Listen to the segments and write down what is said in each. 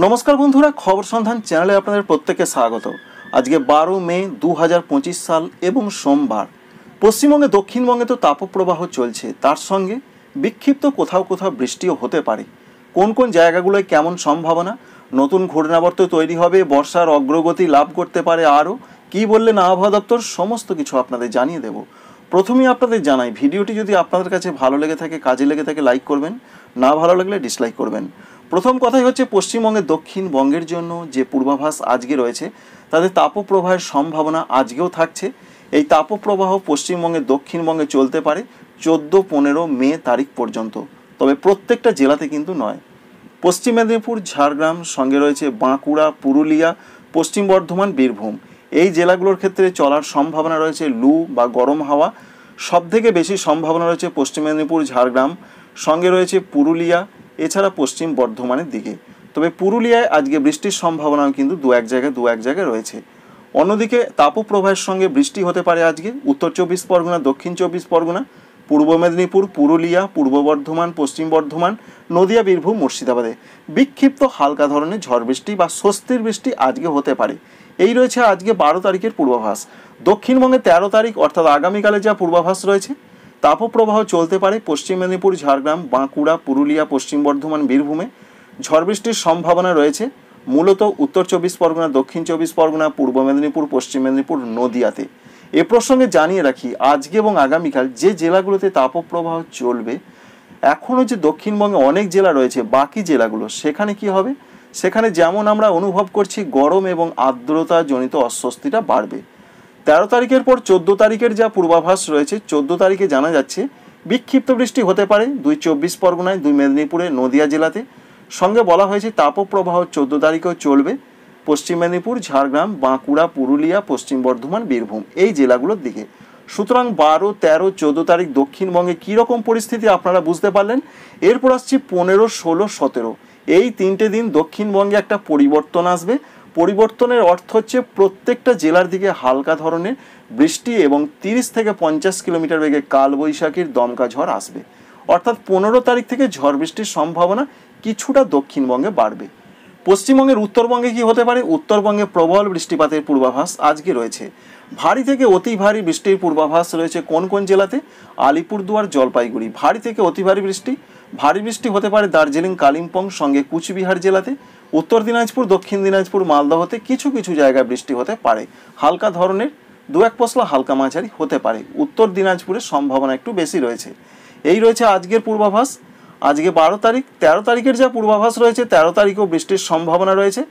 নমস্কার বন্ধুরা, খবর সন্ধান চ্যানেলে আপনাদের প্রত্যেককে স্বাগত। আজকে 12 মে 2025 সাল এবং সোমবার। পশ্চিমবঙ্গে দক্ষিণবঙ্গে তো তাপপ্রবাহ চলছে, তার সঙ্গে বিক্ষিপ্ত কোথাও কোথাও বৃষ্টিও হতে পারে। কোন কোন জায়গাগুলোয় কেমন সম্ভাবনা, নতুন ঘূর্ণাবর্ত তৈরি হবে, বর্ষার অগ্রগতি লাভ করতে পারে, আরও কী বললেন আবহাওয়া দপ্তর, সমস্ত কিছু আপনাদের জানিয়ে দেব। প্রথমেই আপনাদের জানাই, ভিডিওটি যদি আপনাদের কাছে ভালো লেগে থাকে, কাজে লেগে থাকে, লাইক করবেন, না ভালো লাগলে ডিসলাইক করবেন। প্রথম কথাই হচ্ছে, পশ্চিমবঙ্গের দক্ষিণবঙ্গের জন্য যে পূর্বাভাস আজকে রয়েছে, তাদের তাপপ্রবাহের সম্ভাবনা আজকেও থাকছে। এই তাপপ্রবাহ পশ্চিমবঙ্গের দক্ষিণবঙ্গে চলতে পারে 14-15 মে তারিখ পর্যন্ত, তবে প্রত্যেকটা জেলাতে কিন্তু নয়। পশ্চিম মেদিনীপুর, ঝাড়গ্রাম, সঙ্গে রয়েছে বাঁকুড়া, পুরুলিয়া, পশ্চিম বর্ধমান, বীরভূম, এই জেলাগুলোর ক্ষেত্রে চলার সম্ভাবনা রয়েছে লু বা গরম হাওয়া। সবথেকে বেশি সম্ভাবনা রয়েছে পশ্চিম মেদিনীপুর, ঝাড়গ্রাম, সঙ্গে রয়েছে পুরুলিয়া, এছাড়া পশ্চিম বর্ধমানের দিকে। তবে পুরুলিয়ায় আজকে বৃষ্টির সম্ভাবনাও কিন্তু দু এক জায়গায় রয়েছে। অন্যদিকে তাপপ্রবাহের সঙ্গে বৃষ্টি হতে পারে আজকে উত্তর 24 পরগনা, দক্ষিণ 24 পরগনা, পূর্ব মেদিনীপুর, পুরুলিয়া, পূর্ব বর্ধমান, পশ্চিম বর্ধমান, নদিয়া, বীরভূম, মুর্শিদাবাদে বিক্ষিপ্ত হালকা ধরনের ঝড় বৃষ্টি বা স্বস্তির বৃষ্টি আজকে হতে পারে। এই রয়েছে আজকে 12 তারিখের পূর্বাভাস। দক্ষিণবঙ্গে 13 তারিখ অর্থাৎ আগামীকালে যা পূর্বাভাস রয়েছে, তাপপ্রবাহ চলতে পারে পশ্চিম মেদিনীপুর, ঝাড়গ্রাম, বাঁকুড়া, পুরুলিয়া, পশ্চিম বর্ধমান, বীরভূমে। ঝড় বৃষ্টির সম্ভাবনা রয়েছে মূলত উত্তর 24 পরগনা, দক্ষিণ 24 পরগনা, পূর্ব মেদিনীপুর, পশ্চিম মেদিনীপুর, নদিয়াতে। এ প্রসঙ্গে জানিয়ে রাখি, আজকে এবং আগামীকাল যে জেলাগুলোতে তাপপ্রবাহ চলবে, এখনও যে দক্ষিণবঙ্গে অনেক জেলা রয়েছে, বাকি জেলাগুলো সেখানে কি হবে, সেখানে যেমন আমরা অনুভব করছি গরম এবং আর্দ্রতা জনিত অস্বস্তিটা বাড়বে। 13 তারিখের পর 14 তারিখের যা পূর্বাভাস রয়েছে, 14 তারিখে জানা যাচ্ছে বিক্ষিপ্ত বৃষ্টি হতে পারে 2 24 পরগনায়, 2 মেদিনীপুরে, নদিয়া জেলাতে। সঙ্গে বলা হয়েছে তাপপ্রবাহ 14 তারিখেও চলবে পশ্চিম মেদিনীপুর, ঝাড়গ্রাম, বাঁকুড়া, পুরুলিয়া, পশ্চিম বর্ধমান, বীরভূম, এই জেলাগুলোর দিকে। সুতরাং 12, 13, 14 তারিখ দক্ষিণবঙ্গে কীরকম পরিস্থিতি আপনারা বুঝতে পারলেন। এরপর আসছি 15, 16, 17, এই 3টে দিন দক্ষিণবঙ্গে একটা পরিবর্তন আসবে। পরিবর্তনের অর্থ হচ্ছে প্রত্যেকটা জেলার দিকে হালকা ধরনের বৃষ্টি এবং 30 থেকে 50 কিলোমিটার বেগে কালবৈশাখীর দমকা ঝড় আসবে। অর্থাৎ 15 তারিখ থেকে ঝড় বৃষ্টির সম্ভাবনা কিছুটা দক্ষিণবঙ্গে বাড়বে। পশ্চিমবঙ্গের উত্তরবঙ্গে কি হতে পারে? উত্তরবঙ্গে প্রবল বৃষ্টিপাতের পূর্বাভাস আজকে রয়েছে। ভারী থেকে অতি ভারী বৃষ্টির পূর্বাভাস রয়েছে কোন কোন জেলাতে? আলিপুরদুয়ার, জলপাইগুড়ি। ভারী থেকে অতি ভারী বৃষ্টি হতে পারে দার্জিলিং, কালিম্পং, সঙ্গে কুচবিহার জেলাতে। উত্তর দিনাজপুর, দক্ষিণ দিনাজপুর, মালদহতে কিছু কিছু জায়গায় বৃষ্টি হতে পারে, হালকা ধরনের 2-1 পশলা হালকা মাঝারি হতে পারে। উত্তর দিনাজপুরের সম্ভাবনা একটু বেশি রয়েছে। এই রয়েছে আজকের পূর্বাভাস। আজকে 12 তারিখ। 13 তারিখের যা পূর্বাভাস রয়েছে, 13 তারিখেও বৃষ্টির সম্ভাবনা রয়েছে।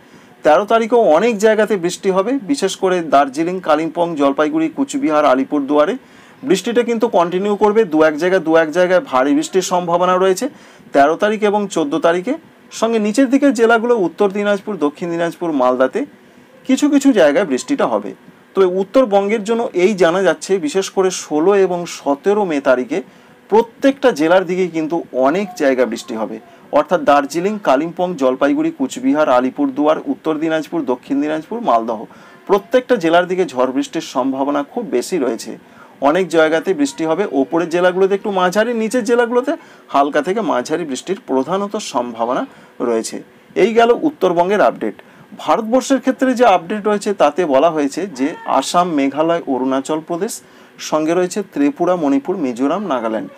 13 তারিখেও অনেক জায়গাতে বৃষ্টি হবে, বিশেষ করে দার্জিলিং, কালিম্পং, জলপাইগুড়ি, কুচবিহার, আলিপুরদুয়ারে বৃষ্টিটা কিন্তু কন্টিনিউ করবে। দু এক জায়গায় ভারী বৃষ্টির সম্ভাবনা রয়েছে 13 তারিখ এবং 14 তারিখে। সঙ্গে নিচের দিকের জেলাগুলো উত্তর দিনাজপুর, দক্ষিণ দিনাজপুর, মালদাতে কিছু কিছু জায়গায় বৃষ্টিটা হবে। তবে উত্তরবঙ্গের জন্য এই জানা যাচ্ছে, বিশেষ করে 16 এবং 17 মে তারিখে প্রত্যেকটা জেলার দিকে কিন্তু অনেক জায়গা বৃষ্টি হবে। অর্থাৎ দার্জিলিং, কালিম্পং, জলপাইগুড়ি, কুচবিহার, আলিপুরদুয়ার, উত্তর দিনাজপুর, দক্ষিণ দিনাজপুর, মালদহ, প্রত্যেকটা জেলার দিকে ঝড় বৃষ্টির সম্ভাবনা খুব বেশি রয়েছে। অনেক জায়গাতে বৃষ্টি হবে। ওপরের জেলাগুলোতে একটু মাঝারি, নিচের জেলাগুলোতে হালকা থেকে মাঝারি বৃষ্টির প্রধানত সম্ভাবনা রয়েছে। এই গেল উত্তরবঙ্গের আপডেট। ভারতবর্ষের ক্ষেত্রে যে আপডেট রয়েছে তাতে বলা হয়েছে যে আসাম, মেঘালয়, অরুণাচল প্রদেশ, সঙ্গে রয়েছে ত্রিপুরা, মণিপুর, মিজোরাম, নাগাল্যান্ড।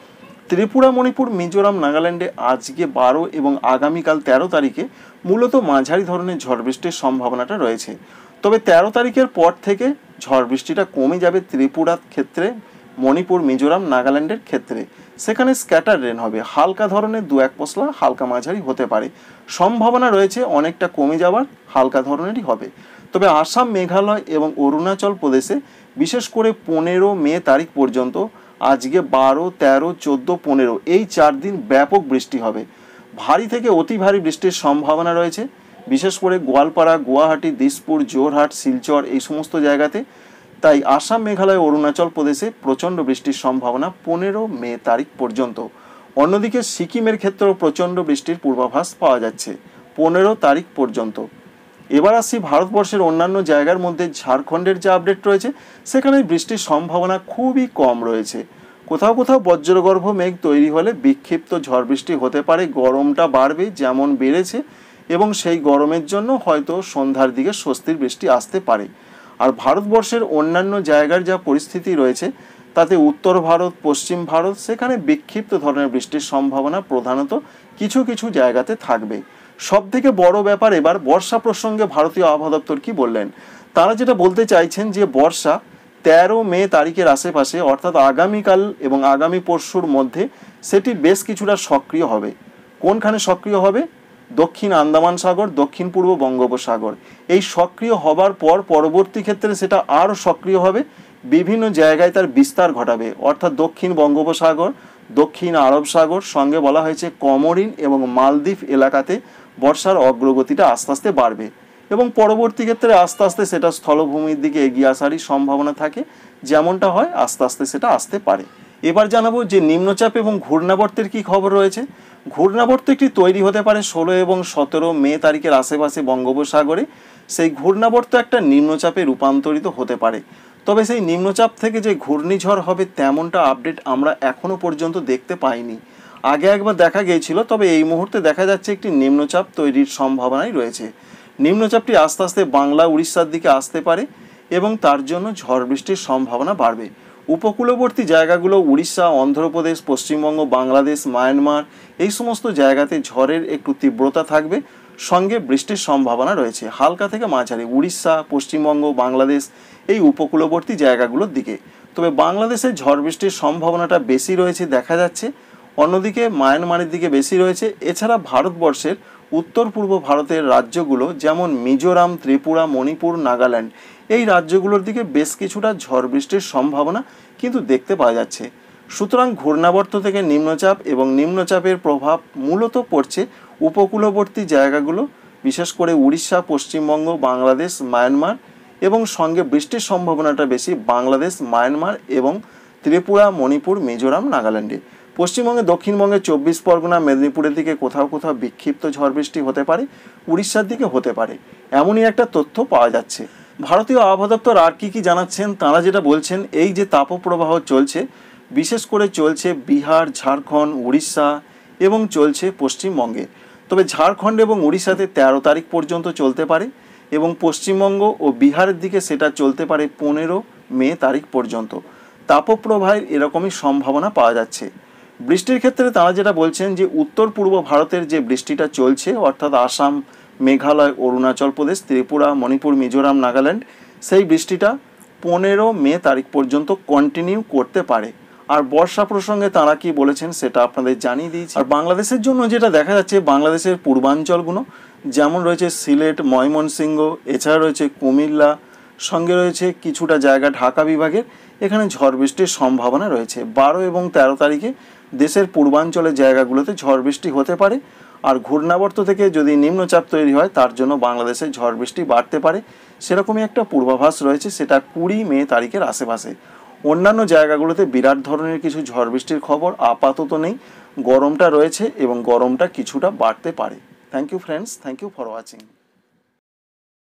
ত্রিপুরা, মণিপুর, মিজোরাম, নাগাল্যান্ডে আজকে 12 এবং আগামীকাল 13 তারিখে মূলত মাঝারি ধরনের ঝড় বৃষ্টির সম্ভাবনাটা রয়েছে। তবে 13 তারিখের পর থেকে ঝড় বৃষ্টিটা কমে যাবে ত্রিপুরার ক্ষেত্রে, মণিপুর, মিজোরাম, নাগাল্যান্ডের ক্ষেত্রে। সেখানে স্ক্যাটার রেন হবে, হালকা ধরনের 2-1 পশলা হালকা মাঝারি হতে পারে। সম্ভাবনা রয়েছে অনেকটা কমে যাওয়ার, হালকা ধরনেরই হবে। তবে আসাম, মেঘালয় এবং অরুণাচল প্রদেশে বিশেষ করে 15 মে তারিখ পর্যন্ত, আজকে 12, 13, 14, 15, এই 4 দিন ব্যাপক বৃষ্টি হবে। ভারী থেকে অতি ভারী বৃষ্টির সম্ভাবনা রয়েছে, বিশেষ করে গোয়ালপাড়া, গুয়াহাটি, দিসপুর, জোরহাট, শিলচর, এই সমস্ত জায়গাতে। তাই আসাম, মেঘালয়, অরুণাচল প্রদেশে প্রচণ্ড বৃষ্টির সম্ভাবনা 15 মে তারিখ পর্যন্ত। অন্যদিকে সিকিমের ক্ষেত্রেও প্রচণ্ড বৃষ্টির পূর্বাভাস পাওয়া যাচ্ছে 15 তারিখ পর্যন্ত। এবার আসি ভারতবর্ষের অন্যান্য জায়গার মধ্যে ঝাড়খণ্ডের যে আপডেট রয়েছে, সেখানে বৃষ্টির সম্ভাবনা খুবই কম রয়েছে। কোথাও কোথাও বজ্রগর্ভ মেঘ তৈরি হলে বিক্ষিপ্ত ঝড় বৃষ্টি হতে পারে, গরমটা বাড়বে, যেমন বেড়েছে এবং সেই গরমের জন্য হয়তো সন্ধ্যার দিকে স্বস্তির বৃষ্টি আসতে পারে। আর ভারতবর্ষের অন্যান্য জায়গার যা পরিস্থিতি রয়েছে তাতে উত্তর ভারত, পশ্চিম ভারত, সেখানে বিক্ষিপ্ত ধরনের বৃষ্টির সম্ভাবনা প্রধানত কিছু কিছু জায়গাতে থাকবে। সব থেকে বড় ব্যাপার এবার বর্ষা প্রসঙ্গে ভারতীয় আবহাওয়া দপ্তর কি বললেন। তারা যেটা বলতে চাইছেন যে বর্ষা 13 মে তারিখের আশেপাশে অর্থাৎ আগামীকাল এবং আগামী পরশুর মধ্যে সেটি বেশ কিছুটা সক্রিয় হবে। কোনখানে সক্রিয় হবে? দক্ষিণ আন্দামান সাগর, দক্ষিণ পূর্ব বঙ্গোপসাগর। এই সক্রিয় হবার পর পরবর্তী ক্ষেত্রে সেটা আরও সক্রিয় হবে, বিভিন্ন জায়গায় তার বিস্তার ঘটাবে, অর্থাৎ দক্ষিণ বঙ্গোপসাগর, দক্ষিণ আরব সাগর, সঙ্গে বলা হয়েছে কমোরিন এবং মালদ্বীপ এলাকাতে বর্ষার অগ্রগতিটা আস্তে আস্তে বাড়বে এবং পরবর্তী ক্ষেত্রে আস্তে আস্তে সেটা স্থলভূমির দিকে এগিয়ে আসারই সম্ভাবনা থাকে। যেমনটা হয় আস্তে আস্তে সেটা আসতে পারে। এবার জানাবো যে নিম্নচাপ এবং ঘূর্ণাবর্তের কি খবর রয়েছে। ঘূর্ণাবর্ত একটি তৈরি হতে পারে 16 এবং 17 মে তারিখের আশেপাশে বঙ্গোপসাগরে। সেই ঘূর্ণাবর্ত একটা নিম্নচাপে রূপান্তরিত হতে পারে, তবে সেই নিম্নচাপ থেকে যে ঘূর্ণিঝড় হবে তেমনটা আপডেট আমরা এখনো পর্যন্ত দেখতে পাইনি। আগে একবার দেখা গিয়েছিল, তবে এই মুহূর্তে দেখা যাচ্ছে একটি নিম্নচাপ তৈরির সম্ভাবনাই রয়েছে। নিম্নচাপটি আস্তে আস্তে বাংলা উড়িষ্যার দিকে আসতে পারে এবং তার জন্য ঝড় বৃষ্টির সম্ভাবনা বাড়বে। উপকূলবর্তী জায়গাগুলো উড়িষ্যা, অন্ধ্রপ্রদেশ, পশ্চিমবঙ্গ, বাংলাদেশ, মায়ানমার, এই সমস্ত জায়গাতে ঝড়ের একটু তীব্রতা থাকবে, সঙ্গে বৃষ্টির সম্ভাবনা রয়েছে হালকা থেকে মাঝারি উড়িষ্যা, পশ্চিমবঙ্গ, বাংলাদেশ, এই উপকূলবর্তী জায়গাগুলোর দিকে। তবে বাংলাদেশে ঝড় বৃষ্টির সম্ভাবনাটা বেশি রয়েছে দেখা যাচ্ছে, অন্যদিকে মায়ানমারের দিকে বেশি রয়েছে। এছাড়া ভারতবর্ষের উত্তর পূর্ব ভারতের রাজ্যগুলো যেমন মিজোরাম, ত্রিপুরা, মণিপুর, নাগাল্যান্ড, এই রাজ্যগুলোর দিকে বেশ কিছুটা ঝড় বৃষ্টির সম্ভাবনা কিন্তু দেখতে পাওয়া যাচ্ছে। সুতরাং ঘূর্ণাবর্ত থেকে নিম্নচাপ এবং নিম্নচাপের প্রভাব মূলত পড়ছে উপকূলবর্তী জায়গাগুলো, বিশেষ করে উড়িষ্যা, পশ্চিমবঙ্গ, বাংলাদেশ, মায়ানমার, এবং সঙ্গে বৃষ্টির সম্ভাবনাটা বেশি বাংলাদেশ, মায়ানমার এবং ত্রিপুরা, মণিপুর, মিজোরাম, নাগাল্যান্ডে। পশ্চিমবঙ্গে, দক্ষিণবঙ্গে 24 পরগনা, মেদিনীপুরের দিকে কোথাও কোথাও বিক্ষিপ্ত ঝড় বৃষ্টি হতে পারে, উড়িষ্যার দিকে হতে পারে, এমনই একটা তথ্য পাওয়া যাচ্ছে। ভারতীয় আবহাওয়া দপ্তর আর কি জানাচ্ছেন, তাঁরা যেটা বলছেন, এই যে তাপপ্রবাহ চলছে, বিশেষ করে চলছে বিহার, ঝাড়খণ্ড, উড়িষ্যা এবং চলছে পশ্চিমবঙ্গে। তবে ঝাড়খণ্ড এবং উড়িষ্যাতে 13 তারিখ পর্যন্ত চলতে পারে এবং পশ্চিমবঙ্গ ও বিহারের দিকে সেটা চলতে পারে 15 মে তারিখ পর্যন্ত। তাপপ্রবাহের এরকমই সম্ভাবনা পাওয়া যাচ্ছে। বৃষ্টির ক্ষেত্রে তারা যেটা বলছেন যে উত্তর পূর্ব ভারতের যে বৃষ্টিটা চলছে, অর্থাৎ আসাম, মেঘালয়, অরুণাচল প্রদেশ, ত্রিপুরা, মণিপুর, মিজোরাম, নাগাল্যান্ড, সেই বৃষ্টিটা 15 মে তারিখ পর্যন্ত কন্টিনিউ করতে পারে। আর বর্ষা প্রসঙ্গে তারা কি বলেছেন সেটা আপনাদের জানিয়ে দিয়েছি। আর বাংলাদেশের জন্য যেটা দেখা যাচ্ছে, বাংলাদেশের পূর্বাঞ্চলগুলো যেমন রয়েছে সিলেট, ময়মনসিংহ, এছাড়া রয়েছে কুমিল্লা, সঙ্গে রয়েছে কিছুটা জায়গা ঢাকা বিভাগের, এখানে ঝড় বৃষ্টির সম্ভাবনা রয়েছে। 12 এবং 13 তারিখে দেশের পূর্বাঞ্চলের জায়গাগুলোতে ঝড় বৃষ্টি হতে পারে। আর ঘূর্ণাবর্ত থেকে যদি নিম্নচাপ তৈরি হয় তার জন্য বাংলাদেশে ঝড় বৃষ্টি বাড়তে পারে, সেরকমই একটা পূর্বাভাস রয়েছে, সেটা 20 মে তারিখের আশেপাশে। অন্যান্য জায়গাগুলোতে বিরাট ধরনের কিছু ঝড় বৃষ্টির খবর আপাতত নেই। গরমটা রয়েছে এবং গরমটা কিছুটা বাড়তে পারে। Thank you friends, thank you for watching.